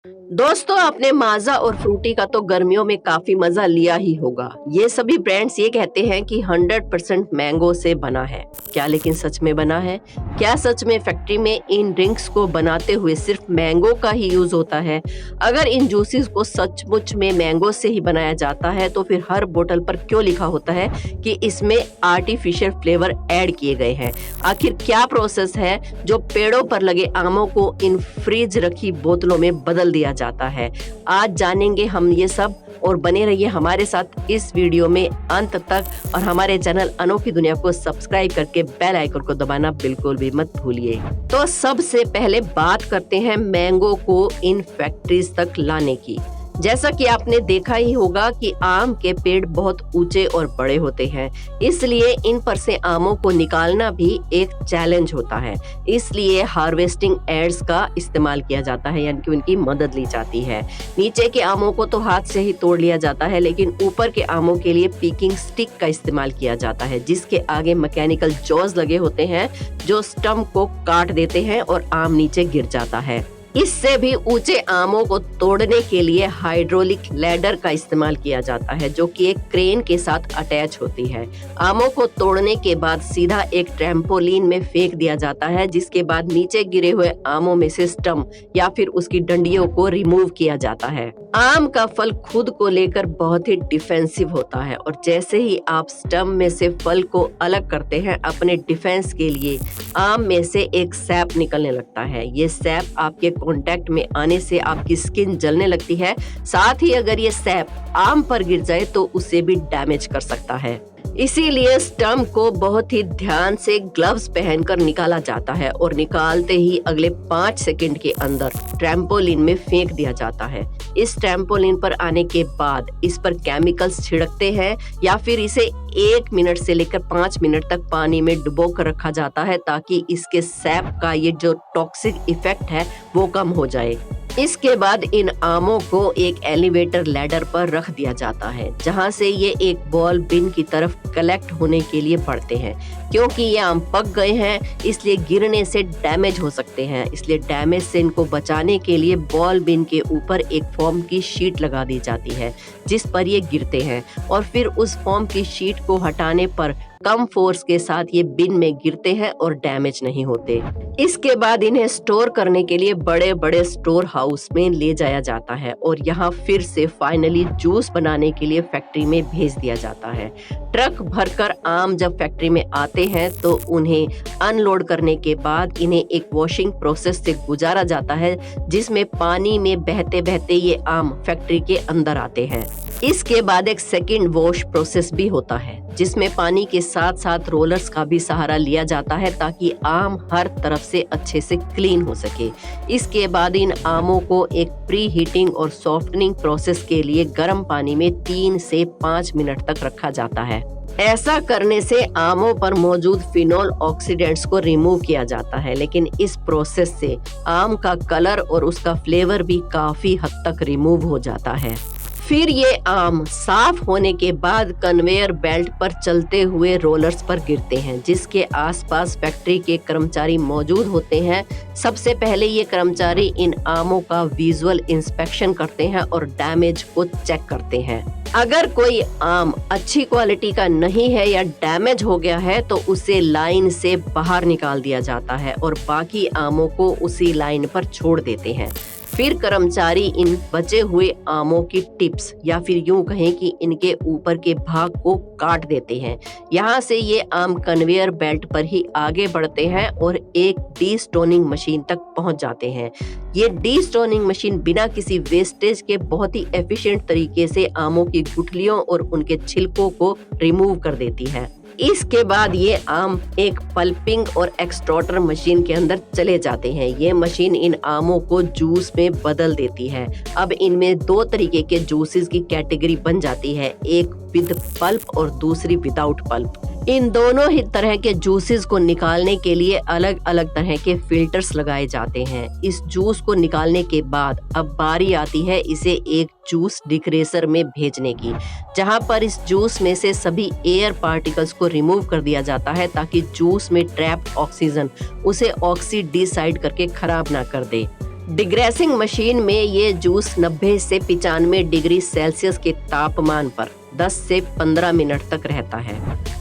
दोस्तों, आपने माजा और फ्रूटी का तो गर्मियों में काफी मजा लिया ही होगा। ये सभी ब्रांड्स ये कहते हैं कि 100% मैंगो से बना है। क्या लेकिन सच में बना है? क्या सच में फैक्ट्री में इन ड्रिंक्स को बनाते हुए सिर्फ मैंगो का ही यूज होता है? अगर इन जूसेस को सचमुच में मैंगो से ही बनाया जाता है तो फिर हर बोतल पर क्यों लिखा होता है कि इसमें आर्टिफिशियल फ्लेवर ऐड किए गए हैं? आखिर क्या प्रोसेस है जो पेड़ों पर लगे आमों को इन फ्रिज रखी बोतलों में बदल दिया जाता है? आज जानेंगे हम ये सब, और बने रहिए हमारे साथ इस वीडियो में अंत तक। और हमारे चैनल अनोखी दुनिया को सब्सक्राइब करके बेल आइकन को दबाना बिल्कुल भी मत भूलिए। तो सबसे पहले बात करते हैं मैंगो को इन फैक्ट्रीज तक लाने की। जैसा कि आपने देखा ही होगा कि आम के पेड़ बहुत ऊंचे और बड़े होते हैं, इसलिए इन पर से आमों को निकालना भी एक चैलेंज होता है। इसलिए हार्वेस्टिंग एड्स का इस्तेमाल किया जाता है, यानी कि उनकी मदद ली जाती है। नीचे के आमों को तो हाथ से ही तोड़ लिया जाता है, लेकिन ऊपर के आमों के लिए पिकिंग स्टिक का इस्तेमाल किया जाता है, जिसके आगे मैकेनिकल जॉज लगे होते हैं जो स्टम को काट देते हैं और आम नीचे गिर जाता है। इससे भी ऊंचे आमों को तोड़ने के लिए हाइड्रोलिक लैडर का इस्तेमाल किया जाता है, जो कि एक क्रेन के साथ अटैच होती है। आमों को तोड़ने के बाद सीधा एक ट्रैम्पोलिन में फेंक दिया जाता है, जिसके बाद नीचे गिरे हुए आमों में से स्टम या फिर उसकी डंडियों को रिमूव किया जाता है। आम का फल खुद को लेकर बहुत ही डिफेंसिव होता है, और जैसे ही आप स्टम में से फल को अलग करते हैं अपने डिफेंस के लिए, आम में से एक सैप निकलने लगता है। ये सैप आपके कांटेक्ट में आने से आपकी स्किन जलने लगती है। साथ ही अगर ये सैप आम पर गिर जाए तो उसे भी डैमेज कर सकता है। इसीलिए स्टम को बहुत ही ध्यान से ग्लव्स पहनकर निकाला जाता है, और निकालते ही अगले 5 सेकंड के अंदर ट्रैम्पोलिन में फेंक दिया जाता है। इस ट्रैम्पोलिन पर आने के बाद इस पर केमिकल्स छिड़कते हैं, या फिर इसे 1 मिनट से लेकर 5 मिनट तक पानी में डुबो कर रखा जाता है, ताकि इसके सैप का ये जो टॉक्सिक इफेक्ट है वो कम हो जाए। इसके बाद इन आमों को एक एलिवेटर लैडर पर रख दिया जाता है, जहां से ये एक बॉल बिन की तरफ कलेक्ट होने के लिए बढ़ते हैं। क्योंकि ये आम पक गए हैं, इसलिए गिरने से डैमेज हो सकते हैं। इसलिए डैमेज से इनको बचाने के लिए बॉल बिन के ऊपर एक फोम की शीट लगा दी जाती है, जिस पर ये गिरते हैं, और फिर उस फोम की शीट को हटाने पर कम फोर्स के साथ ये बिन में गिरते हैं और डैमेज नहीं होते। इसके बाद इन्हें स्टोर करने के लिए बड़े बड़े स्टोर हाउस में ले जाया जाता है, और यहाँ फिर से फाइनली जूस बनाने के लिए फैक्ट्री में भेज दिया जाता है। ट्रक भरकर आम जब फैक्ट्री में आते हैं तो उन्हें अनलोड करने के बाद इन्हें एक वॉशिंग प्रोसेस से गुजारा जाता है, जिसमें पानी में बहते बहते ये आम फैक्ट्री के अंदर आते हैं। इसके बाद एक सेकंड वॉश प्रोसेस भी होता है, जिसमें पानी के साथ साथ रोलर्स का भी सहारा लिया जाता है, ताकि आम हर तरफ से अच्छे से क्लीन हो सके। इसके बाद इन आमों को एक प्री हीटिंग और सॉफ्टनिंग प्रोसेस के लिए गर्म पानी में 3 से 5 मिनट तक रखा जाता है। ऐसा करने से आमों पर मौजूद फिनोल ऑक्सीडेंट्स को रिमूव किया जाता है, लेकिन इस प्रोसेस से आम का कलर और उसका फ्लेवर भी काफी हद तक रिमूव हो जाता है। फिर ये आम साफ होने के बाद कन्वेयर बेल्ट पर चलते हुए रोलर्स पर गिरते हैं, जिसके आसपास फैक्ट्री के कर्मचारी मौजूद होते हैं। सबसे पहले ये कर्मचारी इन आमों का विजुअल इंस्पेक्शन करते हैं और डैमेज को चेक करते हैं। अगर कोई आम अच्छी क्वालिटी का नहीं है या डैमेज हो गया है तो उसे लाइन से बाहर निकाल दिया जाता है, और बाकी आमों को उसी लाइन पर छोड़ देते हैं। फिर कर्मचारी इन बचे हुए आमों की टिप्स, या फिर यूं कहें कि इनके ऊपर के भाग को काट देते हैं। यहाँ से ये आम कन्वेयर बेल्ट पर ही आगे बढ़ते हैं और एक डी-स्टोनिंग मशीन तक पहुंच जाते हैं। ये डी-स्टोनिंग मशीन बिना किसी वेस्टेज के बहुत ही एफिशिएंट तरीके से आमों की गुठलियों और उनके छिलकों को रिमूव कर देती है। इसके बाद ये आम एक पल्पिंग और एक्सट्रॉटर मशीन के अंदर चले जाते हैं। ये मशीन इन आमों को जूस में बदल देती है। अब इनमें 2 तरीके के जूसेस की कैटेगरी बन जाती है, एक विद पल्प और दूसरी विदाउट पल्प। इन दोनों ही तरह के जूसेस को निकालने के लिए अलग अलग तरह के फिल्टर्स लगाए जाते हैं। इस जूस को निकालने के बाद अब बारी आती है इसे एक जूस डिक्रेसर में भेजने की, जहां पर इस जूस में से सभी एयर पार्टिकल्स को रिमूव कर दिया जाता है, ताकि जूस में ट्रैप्ड ऑक्सीजन उसे ऑक्सीडाइज करके खराब ना कर दे। डिग्रेसिंग मशीन में ये जूस 90 से 95 डिग्री सेल्सियस के तापमान पर 10 से 15 मिनट तक रहता है।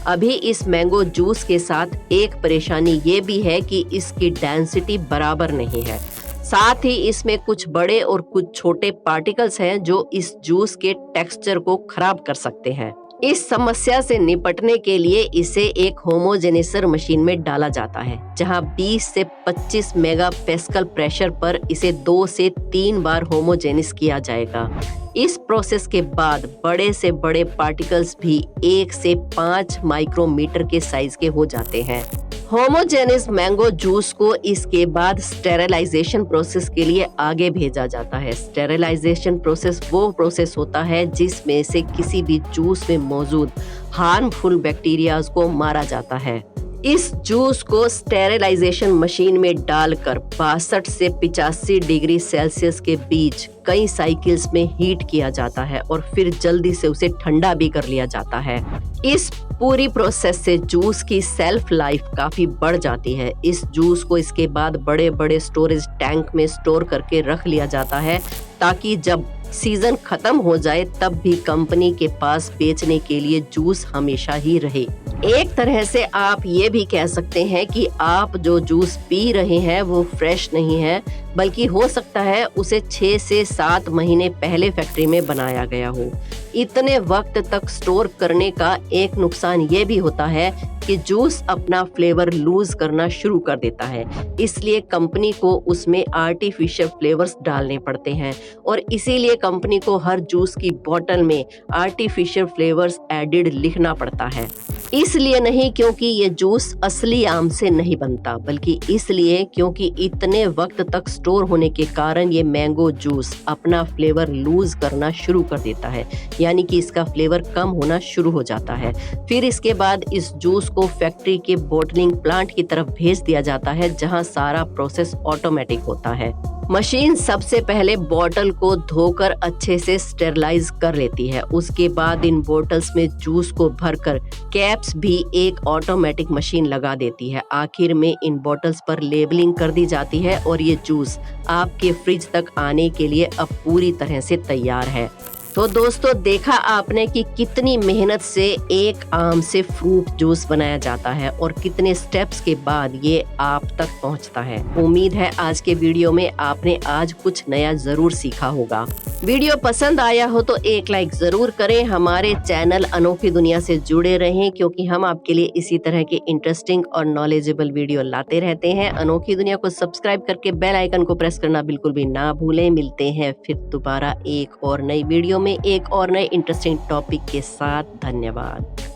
अभी इस मैंगो जूस के साथ एक परेशानी ये भी है कि इसकी डेंसिटी बराबर नहीं है। साथ ही इसमें कुछ बड़े और कुछ छोटे पार्टिकल्स हैं जो इस जूस के टेक्सचर को खराब कर सकते हैं। इस समस्या से निपटने के लिए इसे एक होमोजेनेसर मशीन में डाला जाता है, जहां 20 से 25 मेगापास्कल प्रेशर पर इसे 2 से 3 बार होमोजेनिस किया जाएगा। इस प्रोसेस के बाद बड़े से बड़े पार्टिकल्स भी 1 से 5 माइक्रोमीटर के साइज के हो जाते हैं। होमोजेनिस मैंगो जूस को इसके बाद स्टेरिलाइजेशन प्रोसेस के लिए आगे भेजा जाता है। स्टेरिलाइजेशन प्रोसेस वो प्रोसेस होता है जिसमें से किसी भी जूस में मौजूद हार्मफुल बैक्टीरियाज को मारा जाता है। इस जूस को स्टेरिलाइजेशन मशीन में डालकर 62 से 85 डिग्री सेल्सियस के बीच कई साइकिल्स में हीट किया जाता है और फिर जल्दी से उसे ठंडा भी कर लिया जाता है। इस पूरी प्रोसेस से जूस की सेल्फ लाइफ काफी बढ़ जाती है। इस जूस को इसके बाद बड़े बड़े स्टोरेज टैंक में स्टोर करके रख लिया जाता है ताकि जब सीजन खत्म हो जाए तब भी कंपनी के पास बेचने के लिए जूस हमेशा ही रहे। एक तरह से आप ये भी कह सकते हैं कि आप जो जूस पी रहे हैं वो फ्रेश नहीं है, बल्कि हो सकता है उसे 6 से 7 महीने पहले फैक्ट्री में बनाया गया हो। इतने वक्त तक स्टोर करने का एक नुकसान ये भी होता है कि जूस अपना फ्लेवर लूज करना शुरू कर देता है, इसलिए कंपनी को उसमें आर्टिफिशियल फ्लेवर्स डालने पड़ते हैं और इसीलिए कंपनी को हर जूस की बोतल में आर्टिफिशियल फ्लेवर्स एडेड लिखना पड़ता है। इसलिए नहीं क्योंकि ये जूस असली आम से नहीं बनता, बल्कि इसलिए क्योंकि इतने वक्त तक स्टोर होने के कारण ये मैंगो जूस अपना फ्लेवर लूज करना शुरू कर देता है, यानी कि इसका फ्लेवर कम होना शुरू हो जाता है। फिर इसके बाद इस जूस को फैक्ट्री के बोटलिंग प्लांट की तरफ भेज दिया जाता है, जहां सारा प्रोसेस ऑटोमेटिक होता है। मशीन सबसे पहले बोतल को धोकर अच्छे से स्टेरलाइज कर लेती है। उसके बाद इन बोतल्स में जूस को भरकर कैप्स भी एक ऑटोमेटिक मशीन लगा देती है। आखिर में इन बोतल्स पर लेबलिंग कर दी जाती है और ये जूस आपके फ्रिज तक आने के लिए अब पूरी तरह से तैयार है। तो दोस्तों, देखा आपने कि कितनी मेहनत से एक आम से फ्रूट जूस बनाया जाता है और कितने स्टेप्स के बाद ये आप तक पहुंचता है। उम्मीद है आज के वीडियो में आपने आज कुछ नया जरूर सीखा होगा। वीडियो पसंद आया हो तो एक लाइक जरूर करें। हमारे चैनल अनोखी दुनिया से जुड़े रहें, क्योंकि हम आपके लिए इसी तरह के इंटरेस्टिंग और नॉलेजेबल वीडियो लाते रहते हैं। अनोखी दुनिया को सब्सक्राइब करके बेल आइकन को प्रेस करना बिल्कुल भी ना भूलें। मिलते हैं फिर दोबारा एक और नई वीडियो में एक और नए इंटरेस्टिंग टॉपिक के साथ। धन्यवाद।